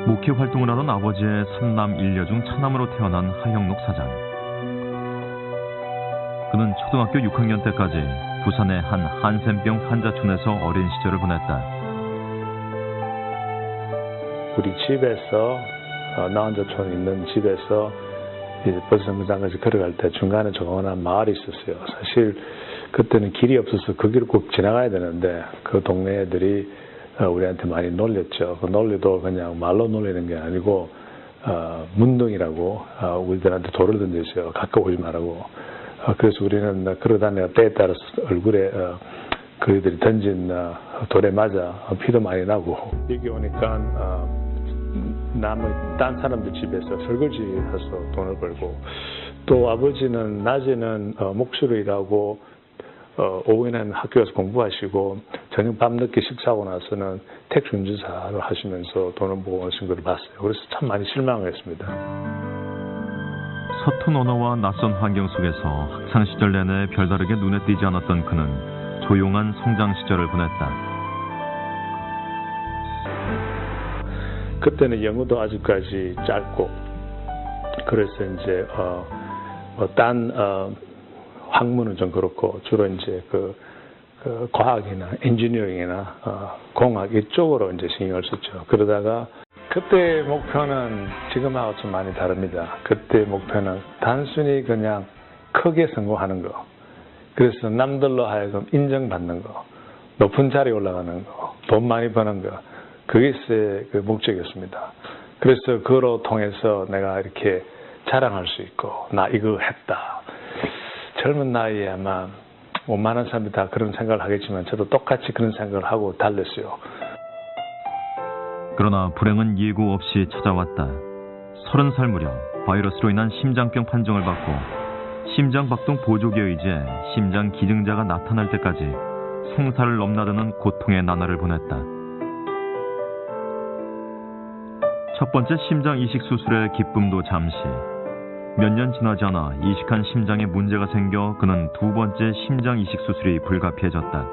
목회 활동을 하던 아버지의 3남 1녀 중 차남으로 태어난 하형록 사장. 그는 초등학교 6학년 때까지 부산의 한 한센병 환자촌에서 어린 시절을 보냈다. 우리 집에서 나 혼자촌 있는 집에서 이제 버스정거장까지 걸어갈 때 중간에 조그마한 마을이 있었어요. 사실 그때는 길이 없어서 그 길을 꼭 지나가야 되는데 그 동네 애들이 우리한테 많이 놀렸죠. 그 논리도 그냥 말로 놀리는 게 아니고 문둥이라고 우리들한테 돌을 던졌어요. 가까이 오지 말라고. 그래서 우리는 걸어다니다가 때에 따라서 얼굴에 그들이 던진 돌에 맞아 피도 많이 나고. 여기 오니까 딴 사람들 집에서 설거지 해서 돈을 벌고, 또 아버지는 낮에는 목수로 일하고 오후에는 학교 가서 공부하시고 저녁 밤늦게 식사하고 나서는 택시 운전사를 하시면서 돈을 모으신 걸 봤어요. 그래서 참 많이 실망했습니다. 서툰 언어와 낯선 환경 속에서 학창 시절 내내 별다르게 눈에 띄지 않았던 그는 조용한 성장 시절을 보냈다. 그때는 영어도 아직까지 짧고, 그래서 이제 딴 학문은 좀 그렇고 주로 이제 그 과학이나 엔지니어링이나 공학 이쪽으로 이제 신경을 썼죠. 그러다가 그때 목표는 지금하고 좀 많이 다릅니다. 그때 목표는 단순히 그냥 크게 성공하는 거, 그래서 남들로 하여금 인정받는 거, 높은 자리에 올라가는 거, 돈 많이 버는 거, 그게 제 그 목적이었습니다. 그래서 그로 통해서 내가 이렇게 자랑할 수 있고, 나 이거 했다. 젊은 나이에 아마 웬만한 사람들이 다 그런 생각을 하겠지만 저도 똑같이 그런 생각을 하고 달렸어요. 그러나 불행은 예고 없이 찾아왔다. 30살 무렵 바이러스로 인한 심장병 판정을 받고 심장박동 보조기에 의해 심장 기증자가 나타날 때까지 생사를 넘나드는 고통의 나날을 보냈다. 첫 번째 심장 이식 수술의 기쁨도 잠시. 몇 년 지나지 않아 이식한 심장에 문제가 생겨 그는 두 번째 심장 이식 수술이 불가피해졌다.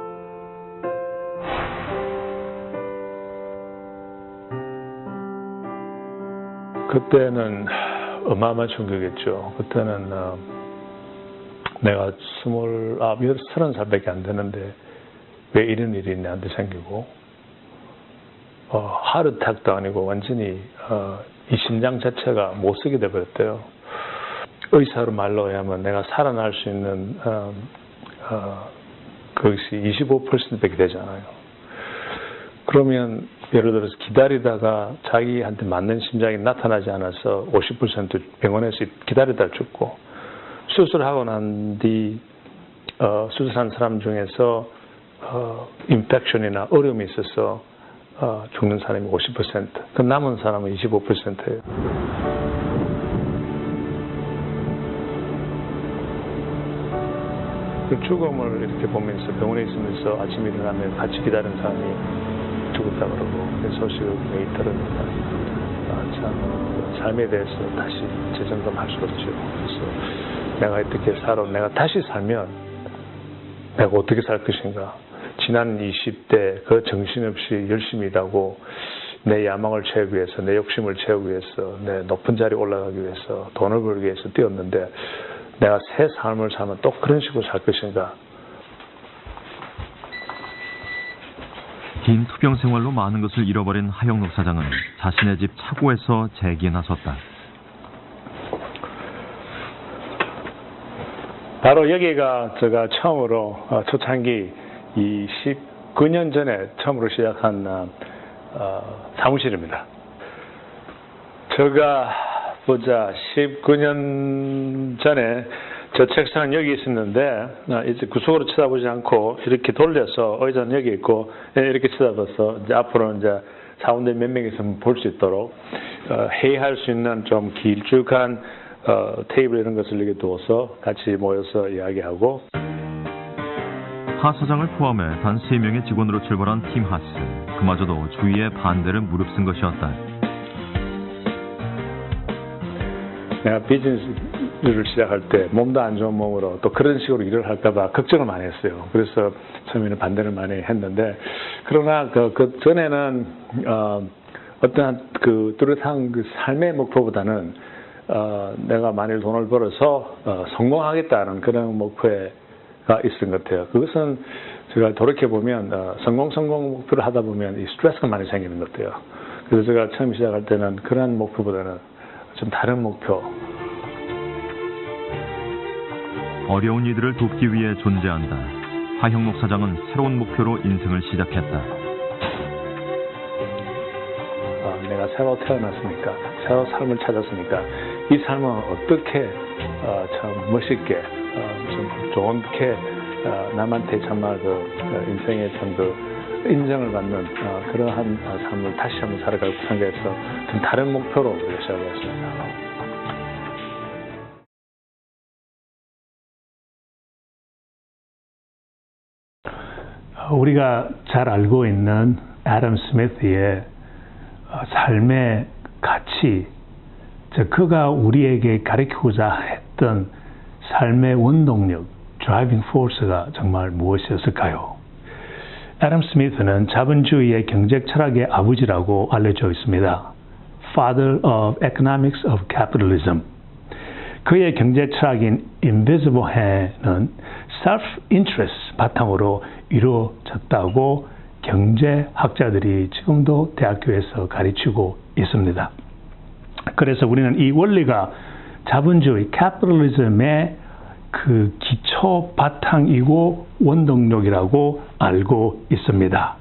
그때는 어마어마한 충격이었죠. 그때는 내가 30살밖에 안 되는데 왜 이런 일이 나한테 생기고, 하르택도 아니고 완전히 이 심장 자체가 못 쓰게 돼버렸대요. 의사로 말로 하면 내가 살아날 수 있는 그것이 25%밖에 되잖아요. 그러면 예를 들어서 기다리다가 자기한테 맞는 심장이 나타나지 않아서 50% 병원에서 기다리다 죽고, 수술하고 난 뒤 수술한 사람 중에서 인펙션이나 어려움이 있어서 죽는 사람이 50%, 그 남은 사람은 25%예요. 그 죽음을 이렇게 보면서 병원에 있으면서 아침에 일어나면 같이 기다리는 사람이 죽었다 그러고, 그 소식을 매일 들으니까 참 삶에 대해서 다시 재점검할 수 없죠. 그래서 내가 어떻게 살아, 내가 다시 살면 내가 어떻게 살 것인가. 지난 20대 그 정신없이 열심히 일하고 내 야망을 채우기 위해서, 내 욕심을 채우기 위해서, 내 높은 자리에 올라가기 위해서, 돈을 벌기 위해서 뛰었는데 내가 새 삶을 살면 또 그런 식으로 살 것인가. 긴 투병 생활로 많은 것을 잃어버린 하형록 사장은 자신의 집 차고에서 재기에 나섰다. 바로 여기가 제가 처음으로 초창기 19년 전에 처음으로 시작한 사무실입니다. 제가 19년 전에 저 책상은 여기 있었는데 이제 구석으로 쳐다보지 않고 이렇게 돌려서 의자는 여기 있고 이렇게 쳐다봐서 이제 앞으로는 이제 사원들 몇 명이서 볼 수 있도록 회의할 수 있는 좀 길쭉한 테이블 이런 것을 여기 두어서 같이 모여서 이야기하고. 하 사장을 포함해 단 3명의 직원으로 출발한 팀 하스. 그마저도 주위의 반대를 무릅쓴 것이었다. 내가 비즈니스를 시작할 때 몸도 안 좋은 몸으로 또 그런 식으로 일을 할까 봐 걱정을 많이 했어요. 그래서 처음에는 반대를 많이 했는데, 그러나 그 전에는 어떠한 그 뚜렷한 그 삶의 목표보다는 내가 만일 돈을 벌어서 성공하겠다는 그런 목표가 있었던 것 같아요. 그것은 제가 돌이켜보면 성공 목표를 하다 보면 이 스트레스가 많이 생기는 것 같아요. 그래서 제가 처음 시작할 때는 그런 목표보다는 좀 다른 목표. 어려운 이들을 돕기 위해 존재한다. 하형록 사장은 새로운 목표로 인생을 시작했다. 내가 새로 태어났으니까, 새로 삶을 찾았으니까 이 삶은 어떻게 참 멋있게, 좀 좋게 남한테 정말 인생의 참 인정을 받는 그러한 삶을 다시 한번 살아가고 생각해서 좀 다른 목표로 우리가 시작했습니다. 우리가 잘 알고 있는 애덤 스미스의 삶의 가치, 그가 우리에게 가르치고자 했던 삶의 원동력, 드라이빙 포스가 정말 무엇이었을까요? 애덤 스미스는 자본주의의 경제 철학의 아버지라고 알려져 있습니다. Father of Economics of Capitalism. 그의 경제 철학인 Invisible Hand는 self-interest 바탕으로 이루어졌다고 경제학자들이 지금도 대학교에서 가르치고 있습니다. 그래서 우리는 이 원리가 자본주의, capitalism의 그 기초 바탕이고 원동력이라고 알고 있습니다.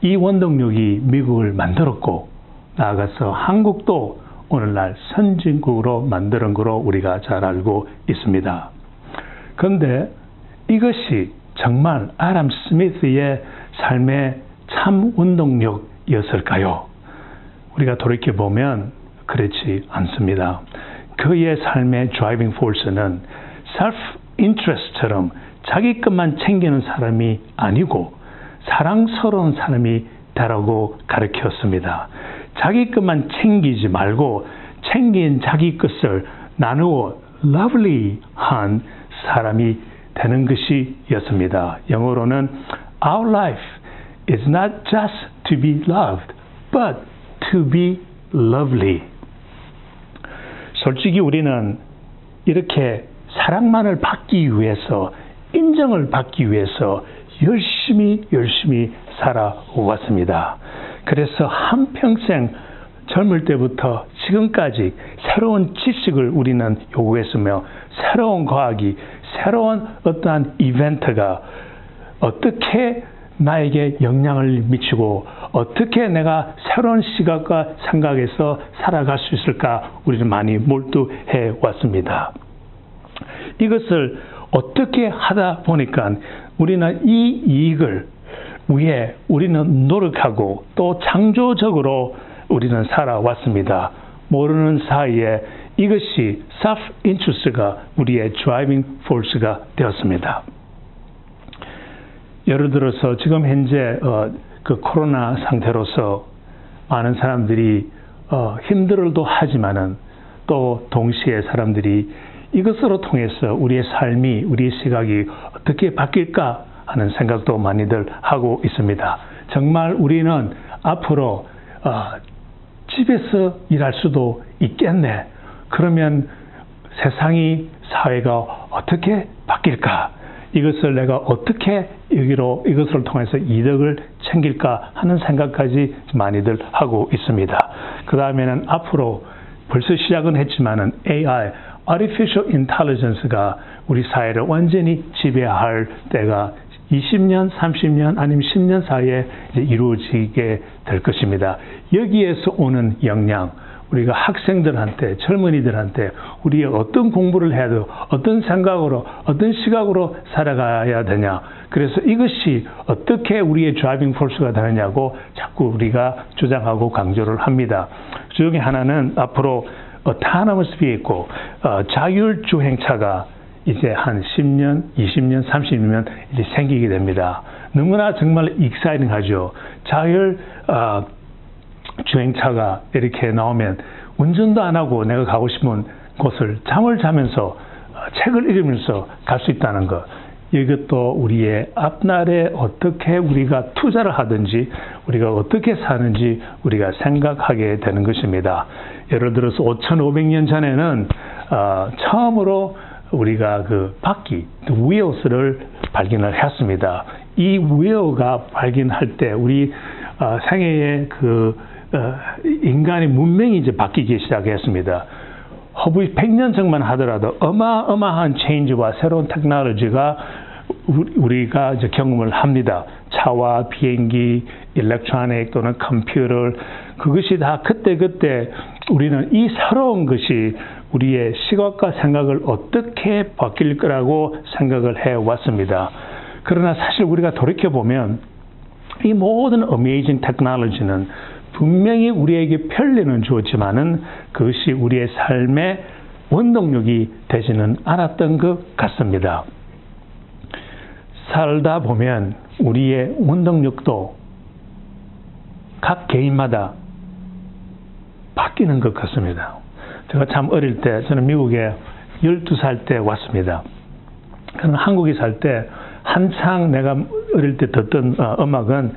이 원동력이 미국을 만들었고 나아가서 한국도 오늘날 선진국으로 만드는 거로 우리가 잘 알고 있습니다. 그런데 이것이 정말 애덤 스미스의 삶의 참 원동력이었을까요? 우리가 돌이켜보면 그렇지 않습니다. 그의 삶의 드라이빙 포스는 self-interest처럼 자기 것만 챙기는 사람이 아니고 사랑스러운 사람이 되라고 가르쳤습니다. 자기 것만 챙기지 말고 챙긴 자기 것을 나누어 lovely한 사람이 되는 것이었습니다. 영어로는 Our life is not just to be loved, but to be lovely. 솔직히 우리는 이렇게 사랑만을 받기 위해서, 인정을 받기 위해서 열심히 살아왔습니다. 그래서 한평생 젊을 때부터 지금까지 새로운 지식을 우리는 요구했으며 새로운 과학이, 새로운 어떠한 이벤트가 어떻게 나에게 영향을 미치고 어떻게 내가 새로운 시각과 생각에서 살아갈 수 있을까 우리는 많이 몰두해 왔습니다. 이것을 어떻게 하다 보니까 우리는 이 이익을 위해 우리는 노력하고 또 창조적으로 우리는 살아왔습니다. 모르는 사이에 이것이 self-interest가 우리의 driving force가 되었습니다. 예를 들어서 지금 현재 그 코로나 상태로서 많은 사람들이 힘들어도 하지만은 또 동시에 사람들이 이것으로 통해서 우리의 삶이, 우리의 시각이 어떻게 바뀔까 하는 생각도 많이들 하고 있습니다. 정말 우리는 앞으로 집에서 일할 수도 있겠네. 그러면 세상이, 사회가 어떻게 바뀔까? 이것을 내가 어떻게 이것을 통해서 이득을 챙길까 하는 생각까지 많이들 하고 있습니다. 그 다음에는 앞으로 벌써 시작은 했지만은 AI, Artificial Intelligence가 우리 사회를 완전히 지배할 때가 20년, 30년 아니면 10년 사이에 이제 이루어지게 될 것입니다. 여기에서 오는 영향, 우리가 학생들한테, 젊은이들한테 우리가 어떤 공부를 해야 되고 어떤 생각으로, 어떤 시각으로 살아가야 되냐. 그래서 이것이 어떻게 우리의 드라이빙 포스가 되느냐고 자꾸 우리가 주장하고 강조를 합니다. 그 중에 하나는 앞으로 autonomous vehicle, 자율주행차가 이제 한 10년, 20년, 30년 이제 생기게 됩니다. 너무나 정말 exciting하죠. 자율 주행차가 이렇게 나오면 운전도 안 하고 내가 가고 싶은 곳을 잠을 자면서 책을 읽으면서 갈 수 있다는 것. 이것도 우리의 앞날에 어떻게 우리가 투자를 하든지 우리가 어떻게 사는지 우리가 생각하게 되는 것입니다. 예를 들어서 5,500년 전에는 처음으로 우리가 그 바퀴, wheels를 발견을 했습니다. 이 wheel가 발견할 때 우리 생애의 인간의 문명이 이제 바뀌기 시작했습니다. 허브 100년 전만 하더라도 어마어마한 체인지와 새로운 테크놀로지가 우리가 이제 경험을 합니다. 차와 비행기, 일렉트로닉 또는 컴퓨터, 그것이 다 그때 우리는 이 새로운 것이 우리의 시각과 생각을 어떻게 바뀔 거라고 생각을 해왔습니다. 그러나 사실 우리가 돌이켜보면 이 모든 어메이징 테크놀로지는 분명히 우리에게 편리는 주었지만은 그것이 우리의 삶의 원동력이 되지는 않았던 것 같습니다. 살다 보면 우리의 원동력도 각 개인마다 바뀌는 것 같습니다. 제가 참 어릴 때, 저는 미국에 12살 때 왔습니다. 저는 한국에 살 때 한창 내가 어릴 때 듣던 음악은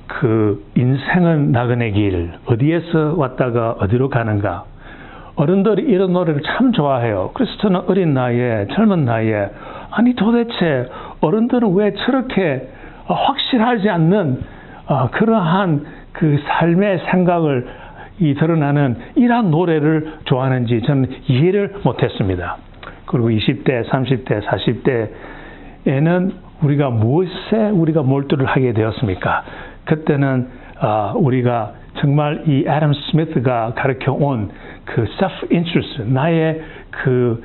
그 인생은 나그네 길, 어디에서 왔다가 어디로 가는가. 어른들이 이런 노래를 참 좋아해요. 그래서 저는 어린 나이에, 젊은 나이에 아니 도대체 어른들은 왜 저렇게 확실하지 않는 그러한 그 삶의 생각을 드러나는 이러한 노래를 좋아하는지 저는 이해를 못했습니다. 그리고 20대, 30대, 40대에는 우리가 무엇에 우리가 몰두를 하게 되었습니까? 그때는 우리가 정말 이 애덤 스미스가 가르쳐 온 그 self-interest, 나의 그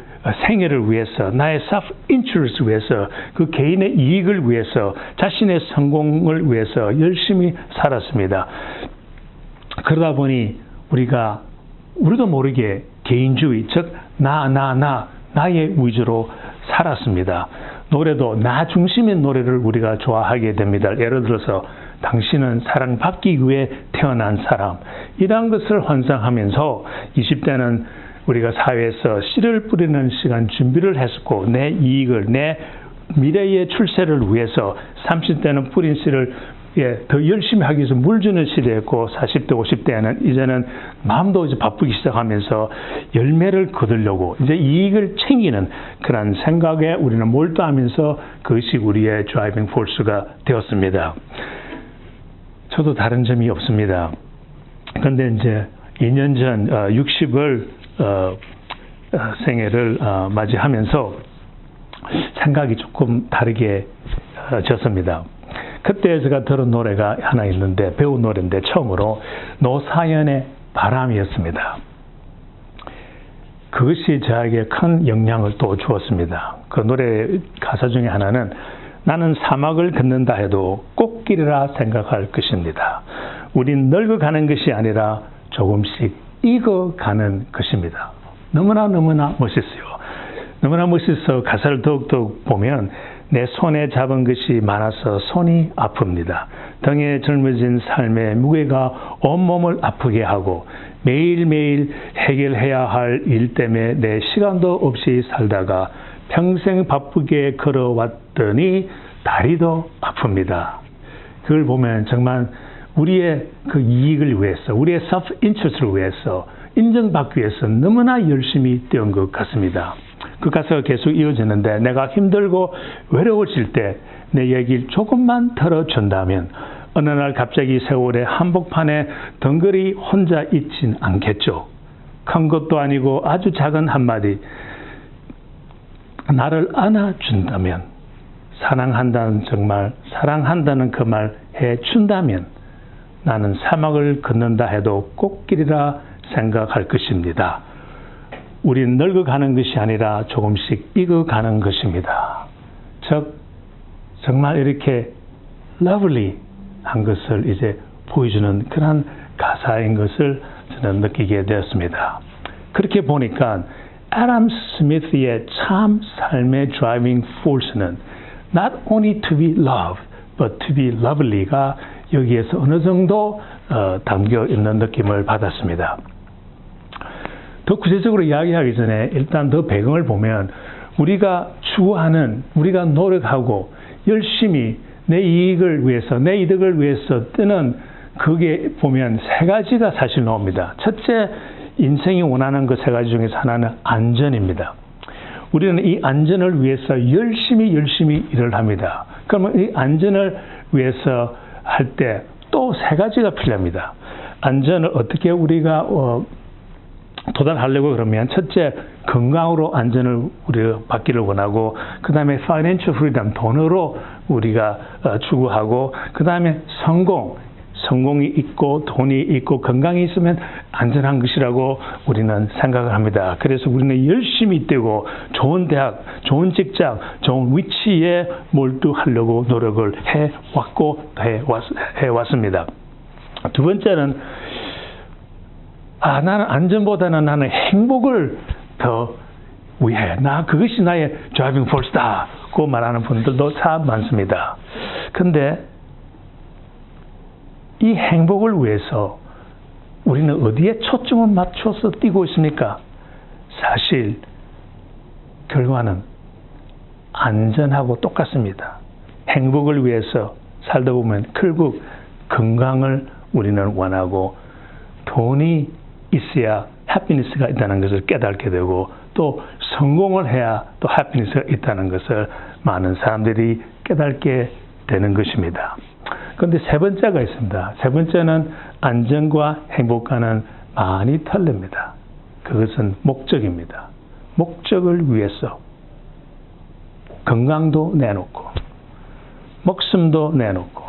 생애를 위해서, 나의 self-interest 위해서, 그 개인의 이익을 위해서, 자신의 성공을 위해서 열심히 살았습니다. 그러다 보니 우리도 모르게 개인주의, 즉 나의 위주로 살았습니다. 노래도 나 중심인 노래를 우리가 좋아하게 됩니다. 예를 들어서 당신은 사랑받기 위해 태어난 사람, 이러한 것을 환상하면서 20대는 우리가 사회에서 씨를 뿌리는 시간 준비를 했었고 내 이익을, 내 미래의 출세를 위해서 30대는 뿌린 씨를 더 열심히 하기 위해서 물 주는 시대였고 40대, 50대는 이제는 마음도 이제 바쁘기 시작하면서 열매를 거두려고 이제 이익을 챙기는 그런 생각에 우리는 몰두하면서 그것이 우리의 드라이빙 포스가 되었습니다. 저도 다른 점이 없습니다. 그런데 이제 2년 전 60을 생애를 맞이하면서 생각이 조금 다르게 졌습니다. 그때 제가 들은 노래가 하나 있는데, 배운 노래인데 처음으로 노사연의 바람이었습니다. 그것이 저에게 큰 영향을 또 주었습니다. 그 노래 가사 중에 하나는 나는 사막을 걷는다 해도 꽃길이라 생각할 것입니다. 우린 늙어가는 것이 아니라 조금씩 익어가는 것입니다. 너무나 멋있어요. 너무나 멋있어 가사를 더욱더욱 보면 내 손에 잡은 것이 많아서 손이 아픕니다. 등에 젊어진 삶의 무게가 온몸을 아프게 하고 매일매일 해결해야 할 일 때문에 내 시간도 없이 살다가 평생 바쁘게 걸어왔더니 다리도 아픕니다. 그걸 보면 정말 우리의 그 이익을 위해서, 우리의 self-interest를 위해서, 인정받기 위해서 너무나 열심히 뛰어온 것 같습니다. 그 가사가 계속 이어지는데 내가 힘들고 외로워질 때 내 얘기를 조금만 들어준다면 어느 날 갑자기 세월의 한복판에 덩그리 혼자 있진 않겠죠. 큰 것도 아니고 아주 작은 한마디 나를 안아준다면, 사랑한다는 정말 사랑한다는 그 말 해준다면 나는 사막을 걷는다 해도 꽃길이라 생각할 것입니다. 우린 늙어가는 것이 아니라 조금씩 익어가는 것입니다. 즉 정말 이렇게 lovely한 것을 이제 보여주는 그런 가사인 것을 저는 느끼게 되었습니다. 그렇게 보니까 애덤 스미스의 참 삶의 driving force는 not only to be loved, but to be lovely가 여기에서 어느 정도 담겨 있는 느낌을 받았습니다. 더 구체적으로 이야기하기 전에 일단 더 배경을 보면 우리가 추구하는, 우리가 노력하고 열심히 내 이익을 위해서, 내 이득을 위해서 뜨는 그게 보면 세 가지가 사실 나옵니다. 첫째, 인생이 원하는 그 세 가지 중에서 하나는 안전입니다. 우리는 이 안전을 위해서 열심히 일을 합니다. 그러면 이 안전을 위해서 할 때 또 세 가지가 필요합니다. 안전을 어떻게 우리가 도달하려고 그러면 첫째, 건강으로 안전을 우리가 받기를 원하고, 그 다음에 financial freedom, 돈으로 우리가 추구하고, 그 다음에 성공이 있고 돈이 있고 건강이 있으면 안전한 것이라고 우리는 생각을 합니다. 그래서 우리는 열심히 뛰고 좋은 대학, 좋은 직장, 좋은 위치에 몰두하려고 노력을 해왔습니다. 두 번째는 나는 안전보다는 나는 행복을 더 위해, 그것이 나의 드라이빙 포스다고 말하는 분들도 참 많습니다. 근데 이 행복을 위해서 우리는 어디에 초점을 맞춰서 뛰고 있습니까? 사실 결과는 안전하고 똑같습니다. 행복을 위해서 살다 보면 결국 건강을 우리는 원하고, 돈이 있어야 해피니스가 있다는 것을 깨닫게 되고, 또 성공을 해야 또 해피니스가 있다는 것을 많은 사람들이 깨닫게 되는 것입니다. 그런데 세 번째가 있습니다. 세 번째는 안전과 행복과는 많이 틀립니다. 그것은 목적입니다. 목적을 위해서 건강도 내놓고, 목숨도 내놓고,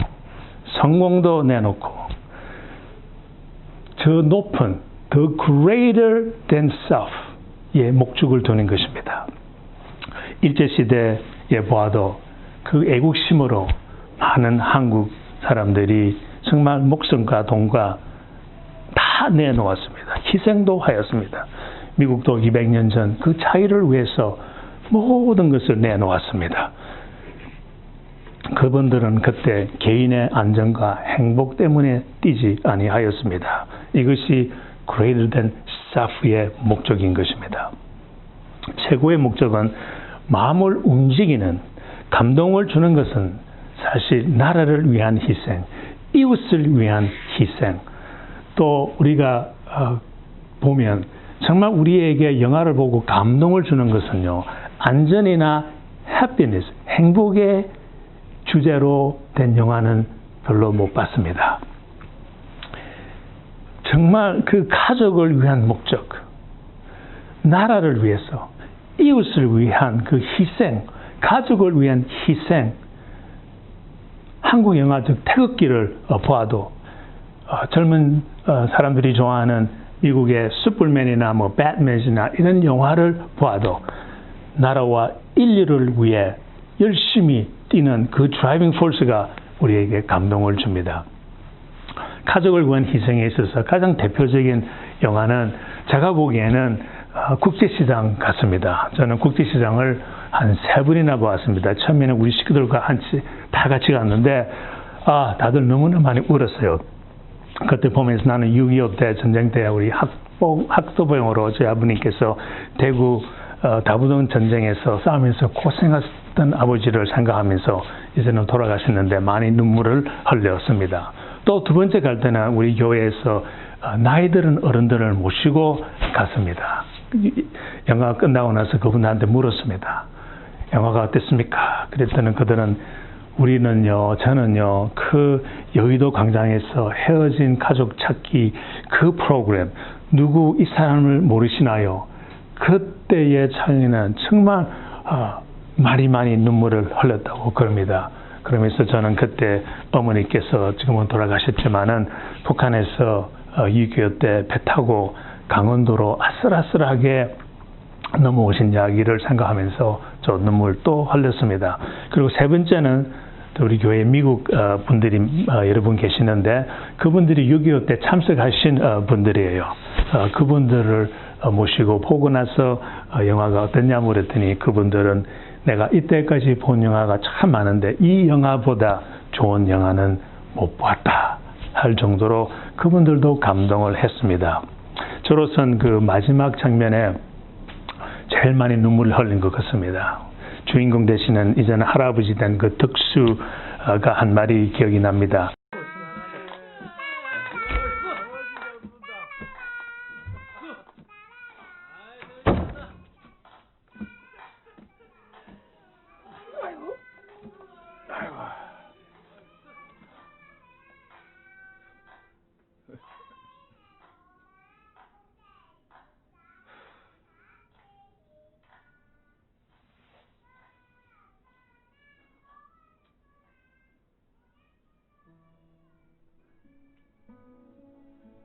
성공도 내놓고, 저 높은 the greater than self의 목적을 두는 것입니다. 일제시대에 보아도 그 애국심으로 많은 한국 사람들이 정말 목숨과 돈과 다 내놓았습니다. 희생도 하였습니다. 미국도 200년 전 그 차이를 위해서 모든 것을 내놓았습니다. 그분들은 그때 개인의 안전과 행복 때문에 뛰지 아니하였습니다. 이것이 greater than self의 목적인 것입니다. 최고의 목적은 마음을 움직이는, 감동을 주는 것은 사실 나라를 위한 희생, 이웃을 위한 희생, 또 우리가 보면 정말 우리에게 영화를 보고 감동을 주는 것은요, 안전이나 happiness, 행복의 주제로 된 영화는 별로 못 봤습니다. 정말 그 가족을 위한 목적, 나라를 위해서, 이웃을 위한 그 희생, 가족을 위한 희생, 한국 영화 즉 태극기를 보아도 젊은 사람들이 좋아하는 미국의 슈퍼맨이나 배트맨이나 이런 영화를 보아도 나라와 인류를 위해 열심히 뛰는 그 드라이빙 포스가 우리에게 감동을 줍니다. 가족을 위한 희생에 있어서 가장 대표적인 영화는 제가 보기에는 국제시장 같습니다. 저는 국제시장을 한 3번이나 보았습니다. 처음에는 우리 식구들과 다 같이 갔는데 다들 너무나 많이 울었어요. 그때 보면서 나는 6.25 때 전쟁 때 우리 학도병으로 저희 아버님께서 대구 다부동 전쟁에서 싸우면서 고생했던 아버지를 생각하면서 이제는 돌아가셨는데 많이 눈물을 흘렸습니다. 또 두 번째 갈 때는 우리 교회에서 나이 들은 어른들을 모시고 갔습니다. 영화가 끝나고 나서 그분한테 물었습니다. 영화가 어땠습니까? 그랬더니 그들은 저는요, 그 여의도 광장에서 헤어진 가족 찾기 그 프로그램, 누구 이 사람을 모르시나요? 그때의 찬이는 정말 많이 눈물을 흘렸다고 그럽니다. 그러면서 저는 그때 어머니께서 지금은 돌아가셨지만은 북한에서 6.25 때 배 타고 강원도로 아슬아슬하게 넘어오신 이야기를 생각하면서 저 눈물 또 흘렸습니다. 그리고 세 번째는 우리 교회 미국 분들이 여러분 계시는데 그분들이 6.25 때 참석하신 분들이에요. 그분들을 모시고 보고 나서 영화가 어땠냐 물었더니 그분들은 내가 이때까지 본 영화가 참 많은데 이 영화보다 좋은 영화는 못 봤다 할 정도로 그분들도 감동을 했습니다. 저로서는 그 마지막 장면에 제일 많이 눈물을 흘린 것 같습니다. 주인공 되시는 이제는 할아버지 된 그 덕수가 한 말이 기억이 납니다.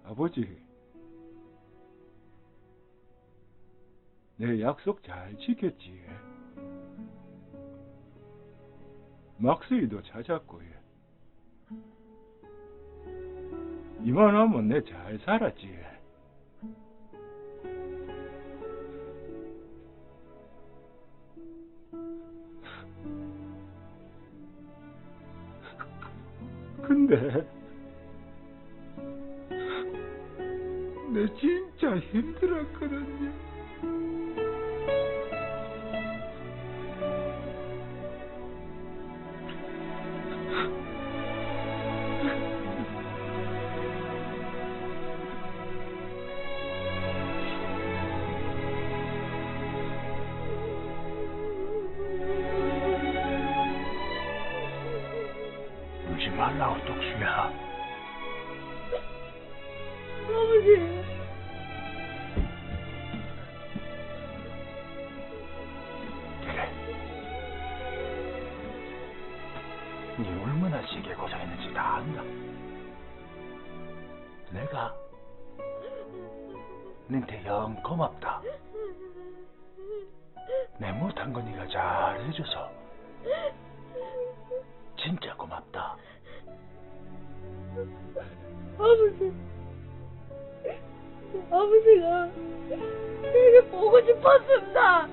아버지, 내 약속 잘 지켰지. 막수이도 찾았고, 이만하면 내 잘 살았지. 근데 내 진짜 힘들었거든요. 울지 말라고, 덕수야. 아버지. 네 얼마나 시게 고생했는지 다 안다. 내가 너한테 영 고맙다. 내 못한 거 네가 잘 해줘서 진짜 고맙다. 아버지가 되게 보고 싶었습니다.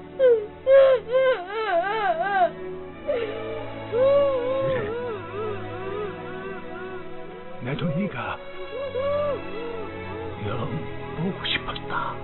나도 네가 영 보고 싶었다.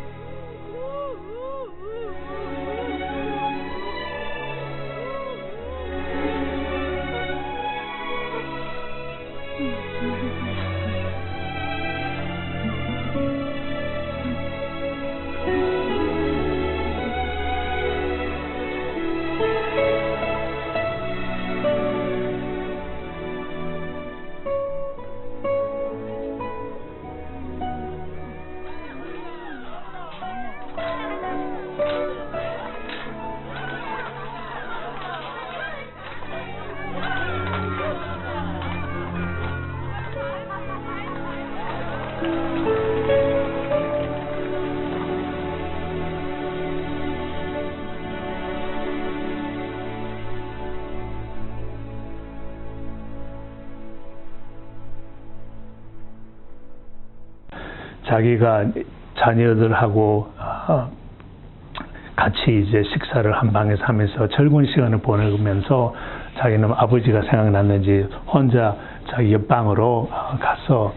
자기가 자녀들하고 같이 이제 식사를 한 방에서 하면서 즐거운 시간을 보내면서 자기는 아버지가 생각났는지 혼자 자기 옆방으로 가서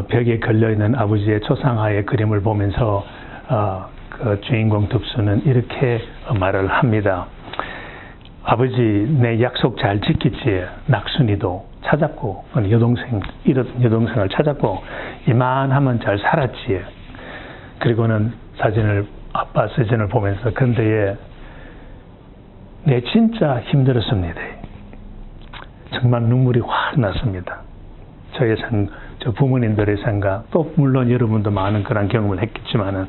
벽에 걸려있는 아버지의 초상화의 그림을 보면서 그 주인공 덕수는 이렇게 말을 합니다. 아버지, 내 약속 잘 지켰지. 낙순이도 찾았고 잃었던 여동생을 찾았고 이만하면 잘 살았지. 그리고는 아빠 사진을 보면서 근데 내 진짜 힘들었습니다. 정말 눈물이 확 났습니다. 저 부모님들의 생각, 또 물론 여러분도 많은 그런 경험을 했겠지만은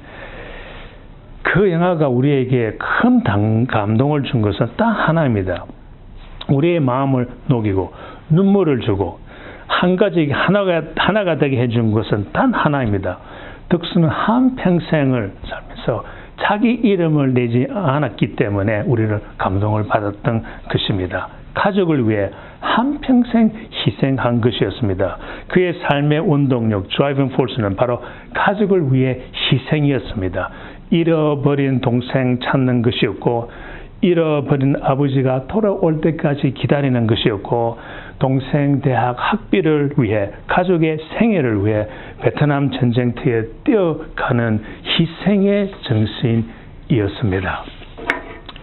그 영화가 우리에게 큰 감동을 준 것은 딱 하나입니다. 우리의 마음을 녹이고 눈물을 주고 하나가 되게 해준 것은 단 하나입니다. 덕수는 한평생을 살면서 자기 이름을 내지 않았기 때문에 우리는 감동을 받았던 것입니다. 가족을 위해 한평생 희생한 것이었습니다. 그의 삶의 운동력, 드라이빙 포스는 바로 가족을 위해 희생이었습니다. 잃어버린 동생 찾는 것이었고 잃어버린 아버지가 돌아올 때까지 기다리는 것이었고 동생 대학 학비를 위해 가족의 생애를 위해 베트남 전쟁터에 뛰어가는 희생의 정신이었습니다.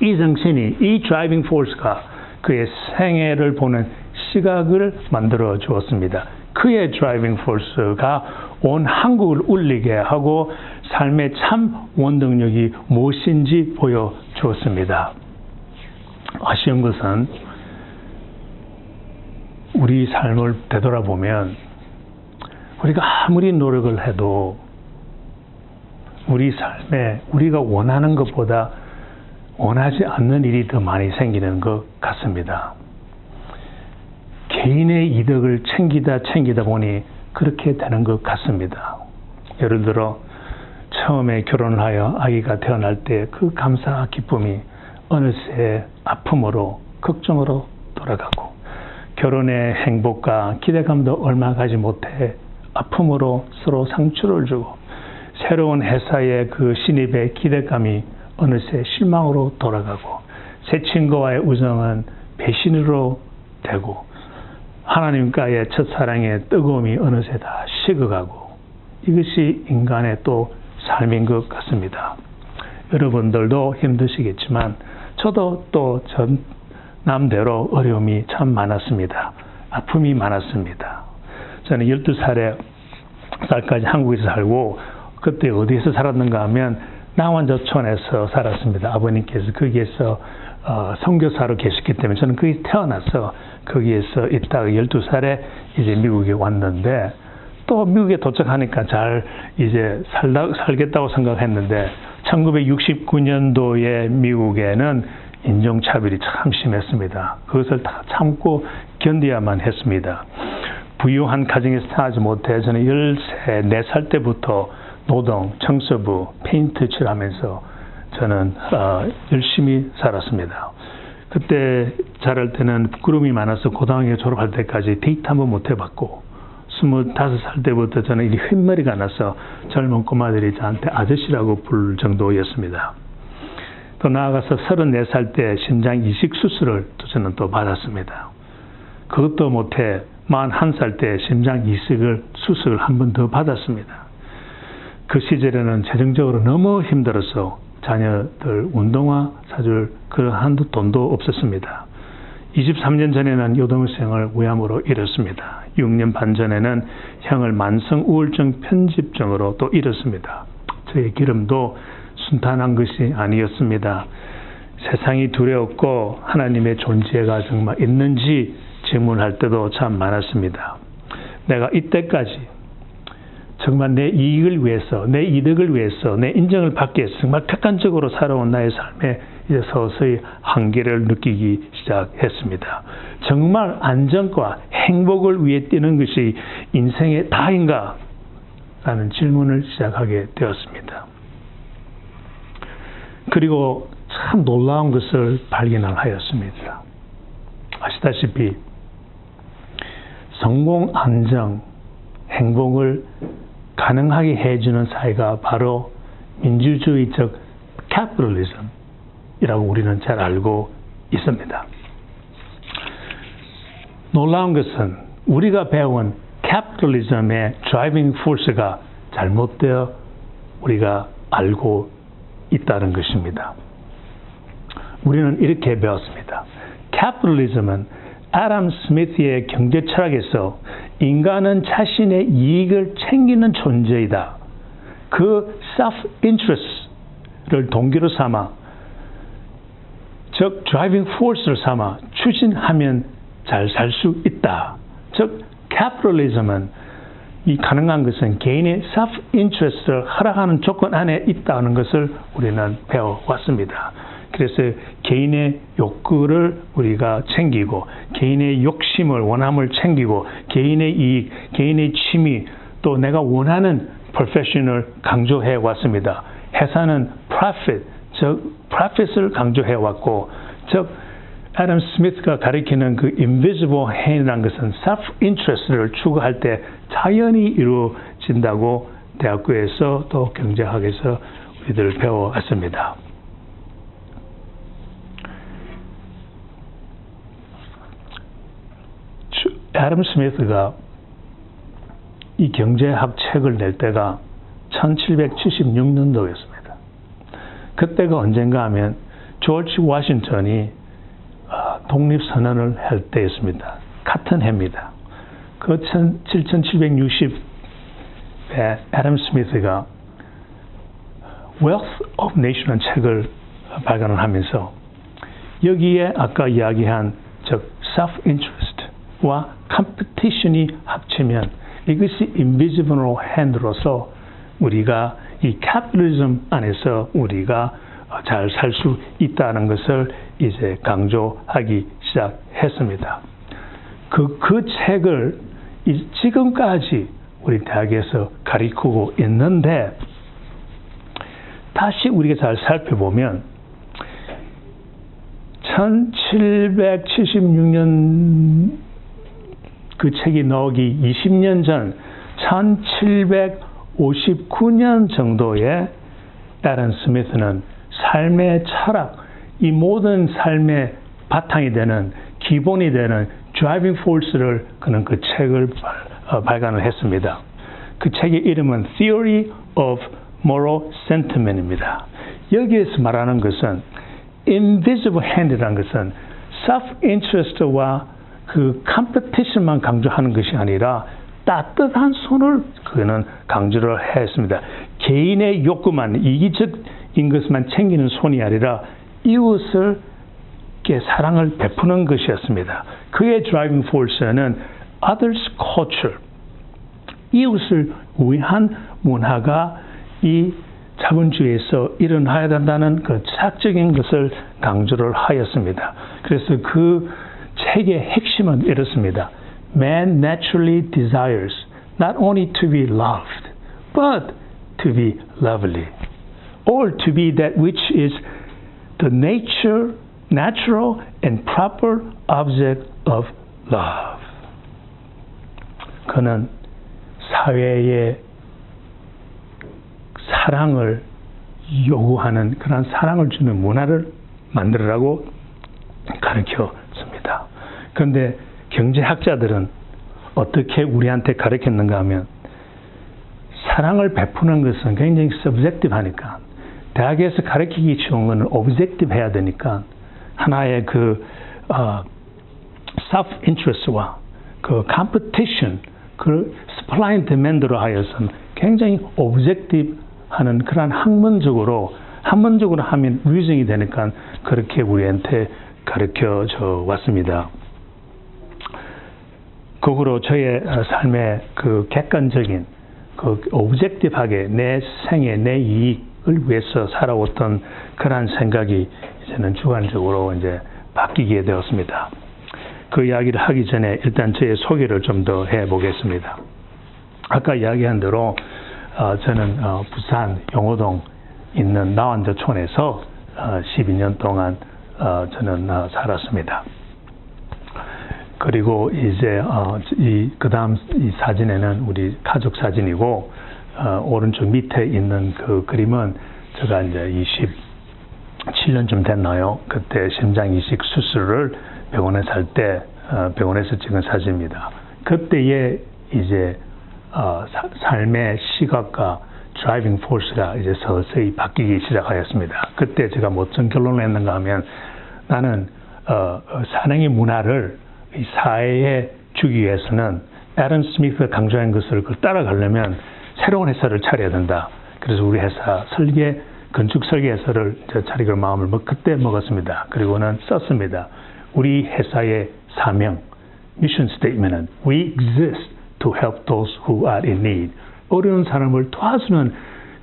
이 정신이, 이 드라이빙 포스가 그의 생애를 보는 시각을 만들어 주었습니다. 그의 드라이빙 포스가 온 한국을 울리게 하고 삶의 참 원동력이 무엇인지 보여주었습니다. 아쉬운 것은 우리 삶을 되돌아보면 우리가 아무리 노력을 해도 우리 삶에 우리가 원하는 것보다 원하지 않는 일이 더 많이 생기는 것 같습니다. 개인의 이득을 챙기다 보니 그렇게 되는 것 같습니다. 예를 들어 처음에 결혼을 하여 아기가 태어날 때 그 감사 기쁨이 어느새 아픔으로 걱정으로 돌아가고 결혼의 행복과 기대감도 얼마 가지 못해 아픔으로 서로 상처를 주고 새로운 회사의 그 신입의 기대감이 어느새 실망으로 돌아가고 새 친구와의 우정은 배신으로 되고 하나님과의 첫사랑의 뜨거움이 어느새 다 식어가고 이것이 인간의 또 삶인 것 같습니다. 여러분들도 힘드시겠지만 저도 또 전 남대로 어려움이 참 많았습니다. 아픔이 많았습니다. 저는 12살까지 한국에서 살고 그때 어디에서 살았는가 하면 남원저촌에서 살았습니다. 아버님께서 거기에서 선교사로 계셨기 때문에 저는 거기 태어나서 거기에서 있다가 12살에 이제 미국에 왔는데 또 미국에 도착하니까 잘 이제 살겠다고 생각했는데 1969년도에 미국에는 인종차별이 참 심했습니다. 그것을 다 참고 견뎌야만 했습니다. 부유한 가정에서 태어나지 못해 저는 14살 때부터 노동, 청소부, 페인트 칠하면서 저는 열심히 살았습니다. 그때 자랄 때는 부끄러움이 많아서 고등학교 졸업할 때까지 데이트 한번 못 해봤고 25살 때부터 저는 이 흰머리가 나서 젊은 꼬마들이 저한테 아저씨라고 부를 정도였습니다. 또 나아가서 34살 때 심장 이식 수술을 저는 또 받았습니다. 그것도 못해 41살 때 심장 이식을 수술을 한 번 더 받았습니다. 그 시절에는 재정적으로 너무 힘들어서 자녀들 운동화 사줄 그러한 돈도 없었습니다. 23년 전에는 여동생을 위암으로 잃었습니다. 6년 반 전에는 형을 만성 우울증 편집증으로 또 잃었습니다. 저의 기름도 순탄한 것이 아니었습니다. 세상이 두려웠고 하나님의 존재가 정말 있는지 질문할 때도 참 많았습니다. 내가 이때까지 정말 내 이익을 위해서, 내 이득을 위해서, 내 인정을 받기 위해서 정말 객관적으로 살아온 나의 삶에 이제 서서히 한계를 느끼기 시작했습니다. 정말 안정과 행복을 위해 뛰는 것이 인생의 다인가? 라는 질문을 시작하게 되었습니다. 그리고 참 놀라운 것을 발견을 하였습니다. 아시다시피 성공, 안정, 행복을 가능하게 해주는 사회가 바로 민주주의적 캐피털리즘이라고 우리는 잘 알고 있습니다. 놀라운 것은 우리가 배운 캐피털리즘의 드라이빙 포스가 잘못되어 우리가 알고 있다는 것입니다. 우리는 이렇게 배웠습니다. 캐피털리즘은 아담 스미스의 경제 철학에서 인간은 자신의 이익을 챙기는 존재이다. 그 self-interest를 동기로 삼아, 즉 driving force를 삼아 추진하면 잘 살 수 있다. 즉 capitalism은 이 가능한 것은 개인의 self-interest를 허락하는 조건 안에 있다는 것을 우리는 배워왔습니다. 그래서 개인의 욕구를 우리가 챙기고 개인의 욕심을 원함을 챙기고 개인의 이익, 개인의 취미 또 내가 원하는 profession을 강조해 왔습니다. 회사는 profit, 즉 profit을 강조해 왔고 즉 애덤 스미스가 가리키는 그 invisible hand이라는 것은 self-interest를 추구할 때 자연히 이루어진다고 대학교에서 또 경제학에서 우리들 배워왔습니다. 애덤 스미스가 이 경제학 책을 낼 때가 1776년도였습니다. 그때가 언젠가 하면 조지 워싱턴이 독립선언을 할 때였습니다. 같은 해입니다. 그 1760에 애덤 스미스가 Wealth of Nation이라는 책을 발간을 하면서 여기에 아까 이야기한 즉 self-interest와 competition이 합치면 이것이 invisible hand로서 우리가 이 capitalism 안에서 우리가 잘 살 수 있다는 것을 이제 강조하기 시작했습니다. 그 책을 지금까지 우리 대학에서 가르치고 있는데 다시 우리가 잘 살펴보면 1776년 그 책이 나오기 20년 전 1759년 정도에 애덤 스미스는 삶의 철학, 이 모든 삶의 바탕이 되는 기본이 되는 드라이빙 포스를 그는 그 책을 발간을 했습니다. 그 책의 이름은 Theory of Moral Sentiment입니다. 여기에서 말하는 것은 invisible hand이라는 것은 self-interest와 그 competition만 강조하는 것이 아니라 따뜻한 손을 그는 강조를 했습니다. 개인의 욕구만, 이기적인 것만 챙기는 손이 아니라 이웃을 사랑을 베푸는 것이었습니다. 그의 드라이빙 포스는 others culture, 이웃을 위한 문화가 이 자본주의에서 일어나야 된다는 그 철학적인 것을 강조를 하였습니다. 그래서 그 책의 핵심은 이렇습니다. Man naturally desires not only to be loved, but to be lovely, or to be that which is the natural and proper object of love. 그는 사회의 사랑을 요구하는 그런 사랑을 주는 문화를 만들으라고 가르쳤습니다. 그런데 경제학자들은 어떻게 우리한테 가르쳤는가 하면 사랑을 베푸는 것은 굉장히 subjective하니까 대학에서 가르치기 쉬운 것은 objective 해야 되니까 하나의 그 self-interest와 그 competition, 그 supply and demand로 하여서는 굉장히 objective 하는 그런 학문적으로 하면 위증이 되니까 그렇게 우리한테 가르쳐져 왔습니다. 그 후로 저의 삶의 그 객관적인 그 오브젝티브하게 내 생애, 내 이익을 위해서 살아왔던 그런 생각이 이제는 주관적으로 이제 바뀌게 되었습니다. 그 이야기를 하기 전에 일단 저의 소개를 좀 더 해보겠습니다. 아까 이야기한 대로 저는 부산 용호동 있는 나완저촌에서 12년 동안 저는 살았습니다. 그리고 이제 그다음 이 사진에는 우리 가족 사진이고 오른쪽 밑에 있는 그 그림은 제가 이제 27년쯤 됐나요? 그때 심장 이식 수술을 병원에 살 때 병원에서 찍은 사진입니다. 그때의 이제 삶의 시각과 드라이빙 포스가 이제 서서히 바뀌기 시작하였습니다. 그때 제가 어떤 결론을 했는가 하면 나는 사랑의 문화를 이 사회에 주기 위해서는 애덤 스미스가 강조한 것을 따라가려면 새로운 회사를 차려야 된다. 그래서 우리 회사 건축 설계 회사를 차리기로 마음을 그때 먹었습니다. 그리고는 썼습니다. 우리 회사의 사명, 미션 스테이트먼트는 We exist to help those who are in need. 어려운 사람을 도와주는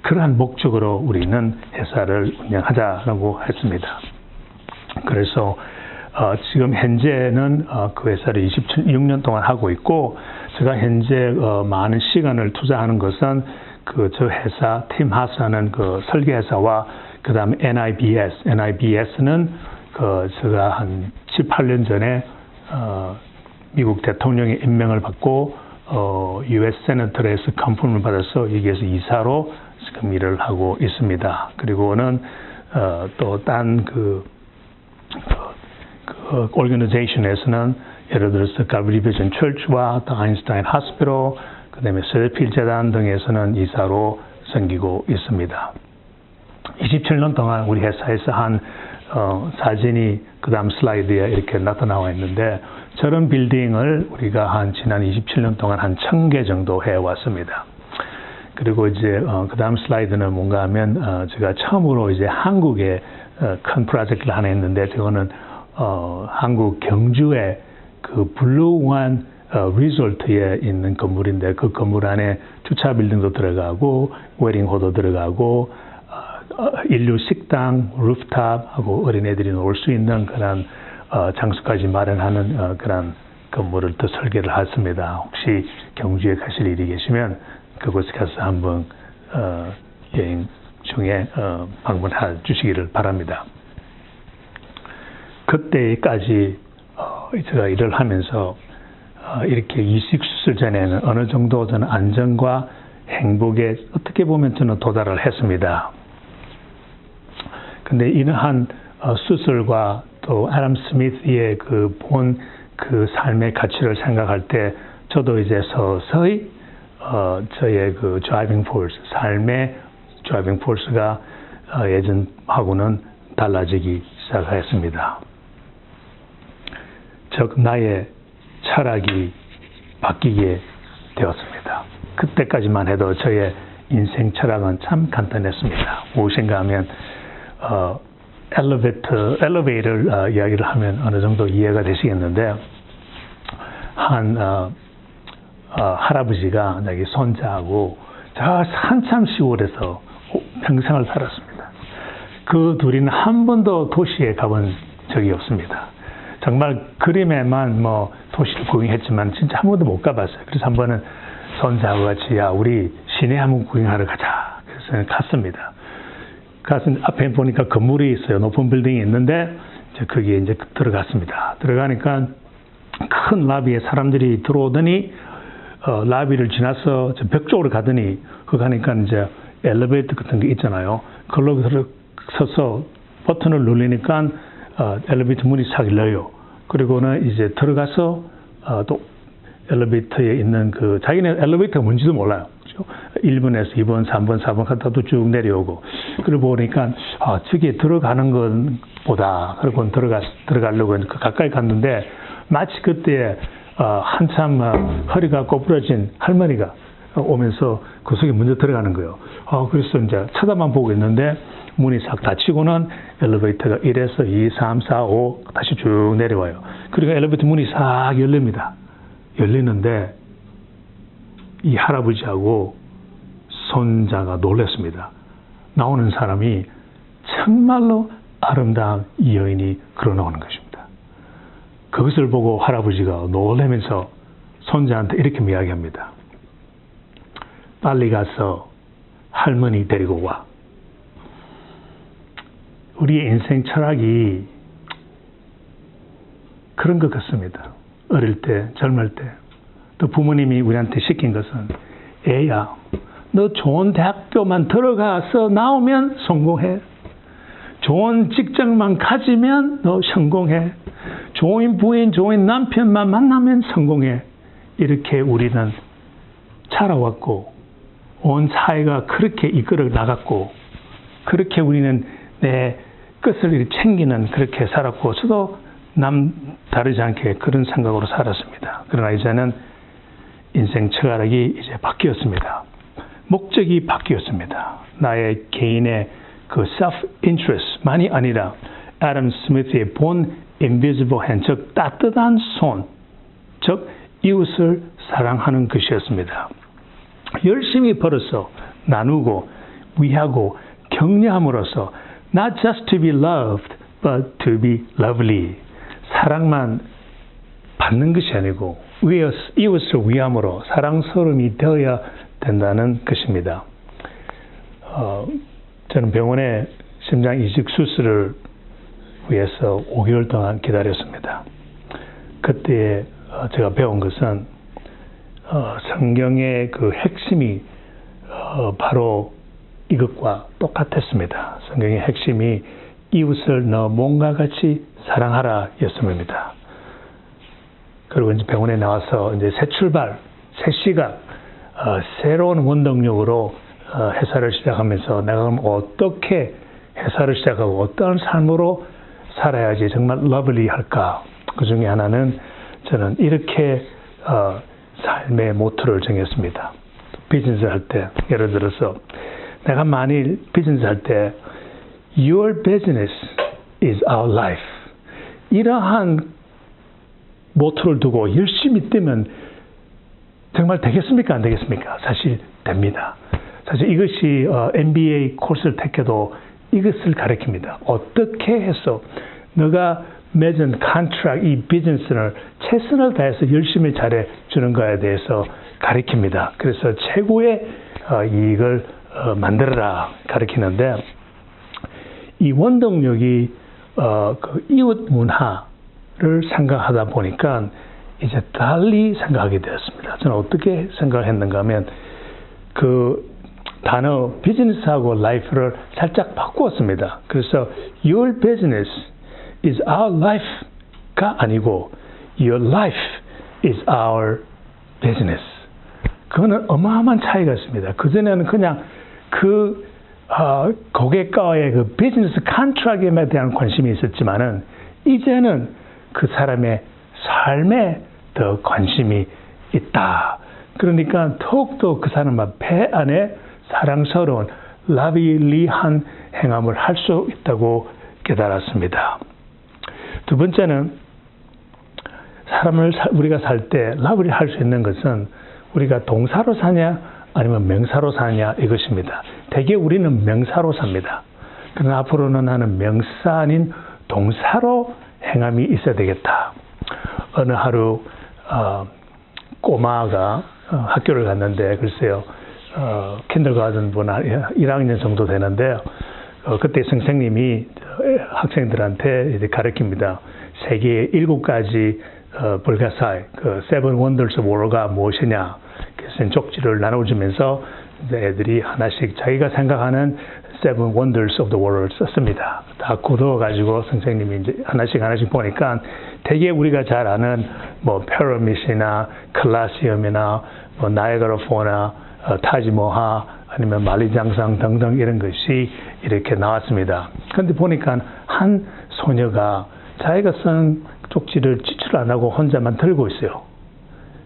그러한 목적으로 우리는 회사를 운영하자라고 했습니다. 그래서 지금 현재는 그 회사를 26년 동안 하고 있고 제가 현재 많은 시간을 투자하는 것은 저 회사 팀 하스하는 그 설계 회사와 그 다음에 NIBS는 제가 한 7, 8년 전에 미국 대통령의 임명을 받고 US 세너터에서 컨펌을 받아서 여기에서 이사로 지금 일을 하고 있습니다. 그리고는 또 딴 오르가니제이션에서는 예를 들어서 가브리 비전 철치와 또 아인슈타인 하스피럴, 그다음에 세필 재단 등에서는 이사로 섬기고 있습니다. 27년 동안 우리 회사에서 한 사진이 그 다음 슬라이드에 이렇게 나타나와 있는데 저런 빌딩을 우리가 한 지난 27년 동안 한 1000개 정도 해왔습니다. 그리고 이제 그 다음 슬라이드는 뭔가 하면 제가 처음으로 이제 한국에 큰 프로젝트를 하나 했는데 저거는 한국 경주에 그 블루원 리조트에 있는 건물인데 그 건물 안에 주차 빌딩도 들어가고 웨딩홀도 들어가고 인류 식당, 루프탑하고 어린애들이 놀 수 있는 그런 장소까지 마련하는 그런 건물을 또 설계를 했습니다. 혹시 경주에 가실 일이 계시면 그곳에 가서 한번 여행 중에 방문해 주시기를 바랍니다. 그때까지 제가 일을 하면서 이렇게 이식 수술 전에는 어느 정도 저는 안정과 행복에 어떻게 보면 저는 도달을 했습니다. 근데 이러한 수술과 또 애덤 스미스의 그 삶의 가치를 생각할 때 저도 이제 서서히 저의 그 드라이빙 포스, 삶의 드라이빙 포스가 예전하고는 달라지기 시작했습니다. 즉 나의 철학이 바뀌게 되었습니다. 그때까지만 해도 저의 인생 철학은 참 간단했습니다. 무엇인가 하면 엘리베이터 이야기를 하면 어느 정도 이해가 되시겠는데 한 할아버지가 자기 손자하고 저 한참 시골에서 평생을 살았습니다. 그 둘이는 한 번도 도시에 가본 적이 없습니다. 정말 그림에만 뭐 도시를 구경했지만 진짜 한 번도 못 가봤어요. 그래서 한 번은 손자하고 같이 야 우리 시내 한번 구경하러 가자. 그래서 갔습니다. 가서 앞에 보니까 건물이 있어요. 높은 빌딩이 있는데 이제 거기에 이제 들어갔습니다. 들어가니까 큰 라비에 사람들이 들어오더니 라비를 지나서 벽 쪽으로 가더니 그 가니까 이제 엘리베이터 같은 게 있잖아요. 그걸로 서서 버튼을 누르니까 엘리베이터 문이 싹 열려요. 그리고는 이제 들어가서 또 엘리베이터에 있는 그 자기는 엘리베이터가 뭔지도 몰라요. 그렇죠? 1번에서 2번, 3번, 4번 갔다도 쭉 내려오고. 그러고 보니까 저기에 들어가는 것보다 그리고 들어가려고 가까이 갔는데 마치 그때 한참 허리가 꼬부러진 할머니가 오면서 그 속에 먼저 들어가는 거예요. 그래서 이제 쳐다만 보고 있는데 문이 싹 닫히고는 엘리베이터가 1에서 2, 3, 4, 5 다시 쭉 내려와요. 그리고 엘리베이터 문이 싹 열립니다. 열리는데 이 할아버지하고 손자가 놀랐습니다. 나오는 사람이 정말로 아름다운 이 여인이 걸어나오는 것입니다. 그것을 보고 할아버지가 놀라면서 손자한테 이렇게 이야기합니다. 빨리 가서 할머니 데리고 와. 우리의 인생 철학이 그런 것 같습니다. 어릴 때, 젊을 때. 또 부모님이 우리한테 시킨 것은 애야, 너 좋은 대학교만 들어가서 나오면 성공해. 좋은 직장만 가지면 너 성공해. 좋은 부인, 좋은 남편만 만나면 성공해. 이렇게 우리는 자라왔고 온 사회가 그렇게 이끌어 나갔고 그렇게 우리는 내 것을 챙기는 그렇게 살았고 저도 다르지 않게 그런 생각으로 살았습니다. 그러나 이제는 인생 철학이 이제 바뀌었습니다. 목적이 바뀌었습니다. 나의 개인의 그 self-interest만이 아니라 애덤 스미스의 본 invisible hand, 즉 따뜻한 손, 즉 이웃을 사랑하는 것이었습니다. 열심히 벌어서 나누고 위하고 격려함으로써 not just to be loved, but to be lovely. 사랑만 받는 것이 아니고 이웃을 위함으로 사랑스러움이 되어야 된다는 것입니다. 저는 병원에 심장 이식 수술을 위해서 5개월 동안 기다렸습니다. 그때 제가 배운 것은 성경의 그 핵심이 바로 이것과 똑같았습니다. 성경의 핵심이 이웃을 너 몸과 같이 사랑하라 였습니다. 그리고 이제 병원에 나와서 이제 새 출발, 새 시각, 새로운 원동력으로 회사를 시작하면서 내가 그럼 어떻게 회사를 시작하고 어떠한 삶으로 살아야지 정말 러블리할까? 그 중에 하나는 저는 이렇게 삶의 모토를 정했습니다. 비즈니스 할 때 예를 들어서 내가 만일 비즈니스 할 때 Your business is our life 이러한 모토를 두고 열심히 뛰면 정말 되겠습니까? 안 되겠습니까? 사실 됩니다. 사실 이것이 MBA 코스를 택해도 이것을 가르칩니다. 어떻게 해서 너가 맺은 컨트랙트 이 비즈니스를 최선을 다해서 열심히 잘해 주는 거에 대해서 가르칩니다. 그래서 최고의 이익을 만들어라 가르치는데 이 원동력이 그 이웃 문화를 생각하다 보니까 이제 달리 생각하게 되었습니다. 저는 어떻게 생각했는가 하면 그 단어 비즈니스하고 라이프를 살짝 바꾸었습니다. 그래서 Your business is our life가 아니고 Your life is our business. 그거는 어마어마한 차이가 있습니다. 그전에는 그냥 그 고객과의 그 비즈니스 컨트랙에 대한 관심이 있었지만은 이제는 그 사람의 삶에 더 관심이 있다. 그러니까 더욱더 그 사람의 배 안에 사랑스러운 라빌리한 행함을 할 수 있다고 깨달았습니다. 두 번째는 사람을 우리가 살 때 라블리 할 수 있는 것은 우리가 동사로 사냐 아니면 명사로 사냐 이것입니다. 대개 우리는 명사로 삽니다. 그러나 앞으로는 나는 명사 아닌 동사로 행함이 있어야 되겠다. 어느 하루 꼬마가 학교를 갔는데 글쎄요 킨더가든 1학년 정도 되는데요. 그때 선생님이 학생들한테 이제 가르칩니다. 세계의 7가지 불가사의 그 Seven Wonders of World가 무엇이냐. 그래서 쪽지를 나눠주면서 애들이 하나씩 자기가 생각하는 Seven Wonders of the World을 썼습니다. 다 굳어가지고 선생님이 이제 하나씩 보니까 되게 우리가 잘 아는 뭐 피라미드나 클라시엄이나 뭐 나이아가라 폴이나 타지모하 아니면 만리장성 등등 이런 것이 이렇게 나왔습니다. 그런데 보니까 한 소녀가 자기가 쓴 쪽지를 지출 안 하고 혼자만 들고 있어요.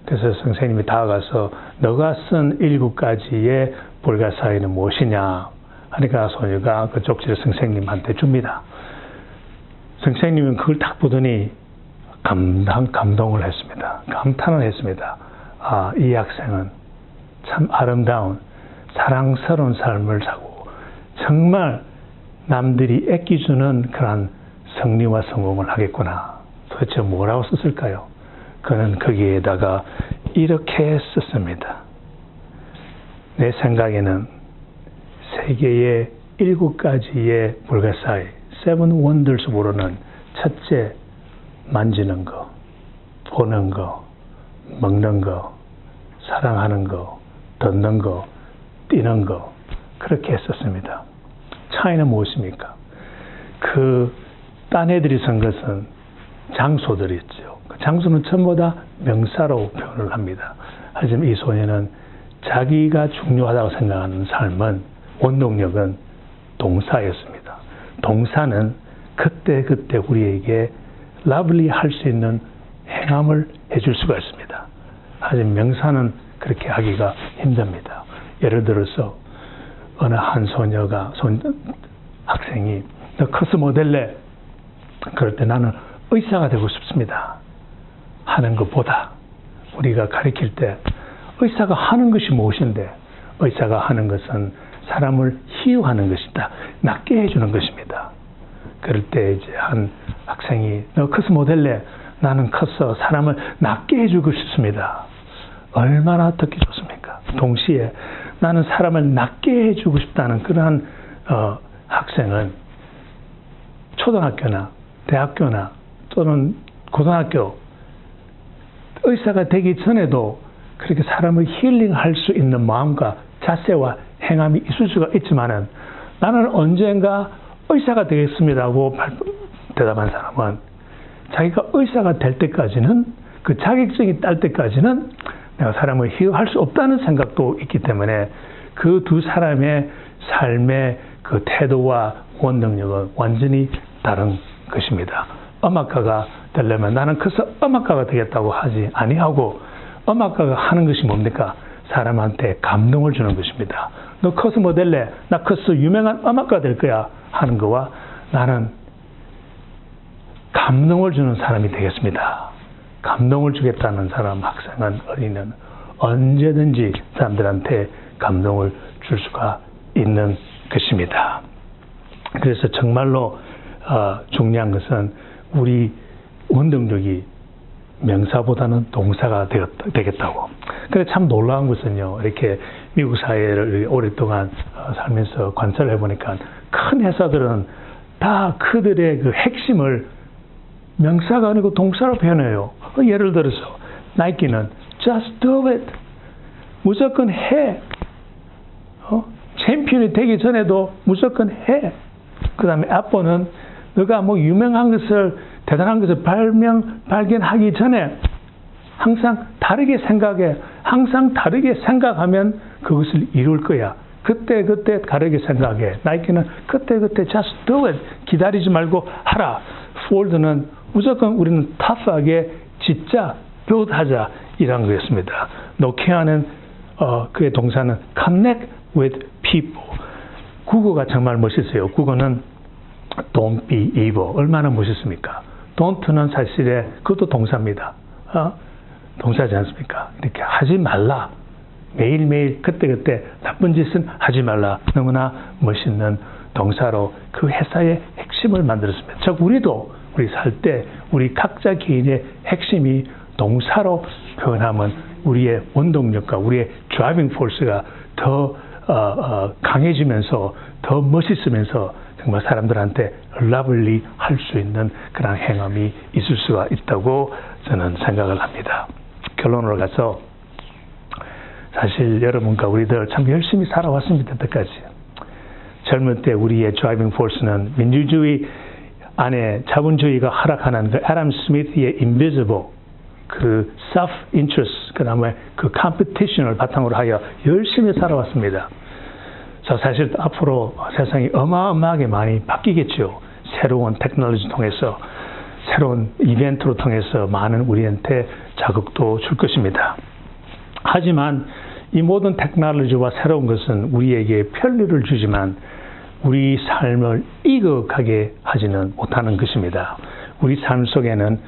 그래서 선생님이 다가가서 너가 쓴 7가지의 불가사의는 무엇이냐 하니까 소녀가 그 쪽지를 선생님한테 줍니다. 선생님은 그걸 딱 보더니 감동을 했습니다. 감탄을 했습니다. 아, 이 학생은 참 아름다운 사랑스러운 삶을 사고 정말 남들이 애끼주는 그런 승리와 성공을 하겠구나. 도대체 뭐라고 썼을까요? 그는 거기에다가 이렇게 썼습니다. 내 생각에는 세계의 7가지의 불가사의 Seven Wonders 모르는 첫째, 만지는 거, 보는 거, 먹는 거, 사랑하는 거, 듣는 거, 뛰는 거 그렇게 했었습니다. 차이는 무엇입니까? 그 딴 애들이 쓴 것은 장소들이 있죠. 그 장소는 전부 다 명사로 표현을 합니다. 하지만 이 소녀는 자기가 중요하다고 생각하는 삶은 원동력은 동사였습니다. 동사는 그때 우리에게 러블리 할 수 있는 행함을 해줄 수가 있습니다. 하지만 명사는 그렇게 하기가 힘듭니다. 예를 들어서 어느 한 소녀가 학생이 너 커서 뭐 될래? 그럴 때 나는 의사가 되고 싶습니다. 하는 것보다 우리가 가르칠 때 의사가 하는 것이 무엇인데 의사가 하는 것은 사람을 희유하는 것이다. 낫게 해주는 것입니다. 그럴 때 이제 한 학생이 너 커서 뭐 될래? 나는 커서 사람을 낫게 해주고 싶습니다. 얼마나 듣기 좋습니까? 동시에 나는 사람을 낫게 해주고 싶다는 그러한 학생은 초등학교나 대학교나 또는 고등학교 의사가 되기 전에도 그렇게 사람을 힐링할 수 있는 마음과 자세와 행함이 있을 수가 있지만은 나는 언젠가 의사가 되겠습니다고 대답한 사람은 자기가 의사가 될 때까지는 그 자격증이 딸 때까지는 내가 사람을 희유할 수 없다는 생각도 있기 때문에 그 두 사람의 삶의 그 태도와 원동력은 완전히 다른 것입니다. 음악가가 되려면 나는 커서 음악가가 되겠다고 하지 아니하고 음악가가 하는 것이 뭡니까? 사람한테 감동을 주는 것입니다. 너 커서 뭐 될래? 나 커서 유명한 음악가 될 거야 하는 거와 나는 감동을 주는 사람이 되겠습니다. 감동을 주겠다는 사람, 학생은, 어린이는 언제든지 사람들한테 감동을 줄 수가 있는 것입니다. 그래서 정말로 중요한 것은 우리 원동력이 명사보다는 동사가 되겠다고. 그래 참 놀라운 것은요. 이렇게 미국 사회를 오랫동안 살면서 관찰을 해보니까 큰 회사들은 다 그들의 그 핵심을 명사가 아니고 동사로 표현해요. 예를 들어서 나이키는 just do it. 무조건 해. 챔피언이 되기 전에도 무조건 해. 그 다음에 애플은 너가 뭐 유명한 것을 대단한 것을 발견하기 전에 항상 다르게 생각해. 항상 다르게 생각하면 그것을 이룰 거야. 그때 다르게 생각해. 나이키는 그때 just do it. 기다리지 말고 하라. 포드는 무조건 우리는 터프하게 짓자, build하자 이런 거였습니다. 노키아는 그의 동사는 connect with people. 국어가 정말 멋있어요. 국어는 don't be evil. 얼마나 멋있습니까? don't는 사실에 그것도 동사입니다. 동사지 않습니까? 이렇게 하지 말라. 매일매일 그때 나쁜 짓은 하지 말라. 너무나 멋있는 동사로 그 회사의 핵심을 만들었습니다. 즉 우리 살 때 우리 각자 개인의 핵심이 동사로 표현하면 우리의 원동력과 우리의 드라이빙 포스가 더 강해지면서 더 멋있으면서 정말 사람들한테 러블리 할 수 있는 그런 행함이 있을 수가 있다고 저는 생각을 합니다. 결론으로 가서 사실 여러분과 우리들 참 열심히 살아왔습니다. 여태까지. 젊을 때 우리의 드라이빙 포스는 민주주의 안에 자본주의가 하락하는 그 애덤 스미스의 invisible 그 self-interest 그 다음에 그 competition을 바탕으로 하여 열심히 살아왔습니다. 사실 앞으로 세상이 어마어마하게 많이 바뀌겠죠. 새로운 테크놀로지 통해서 새로운 이벤트로 통해서 많은 우리한테 자극도 줄 것입니다. 하지만 이 모든 테크놀로지와 새로운 것은 우리에게 편리를 주지만 우리 삶을 이격하게 하지는 못하는 것입니다. 우리 삶 속에는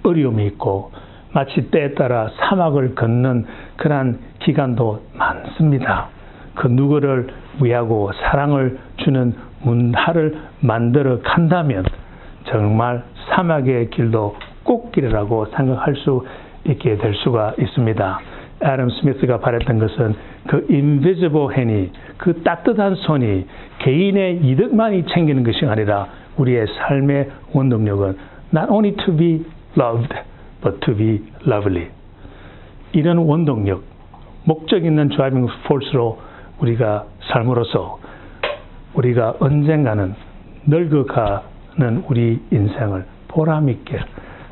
어려움이 있고 마치 때에 따라 사막을 걷는 그러한 기간도 많습니다. 그 누구를 위하고 사랑을 주는 문화를 만들어 간다면 정말 사막의 길도 꽃길이라고 생각할 수 있게 될 수가 있습니다. 애덤 스미스가 바랬던 것은 그 invisible hand이 그 따뜻한 손이 개인의 이득만이 챙기는 것이 아니라 우리의 삶의 원동력은 not only to be loved but to be lovely. 이런 원동력, 목적 있는 드라이빙 포스로 우리가 삶으로써 우리가 언젠가는 늙어가는 우리 인생을 보람있게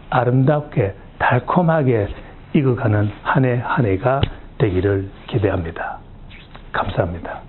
아름답게 달콤하게 익어가는 한 해 한 해가 되기를 기대합니다. 감사합니다.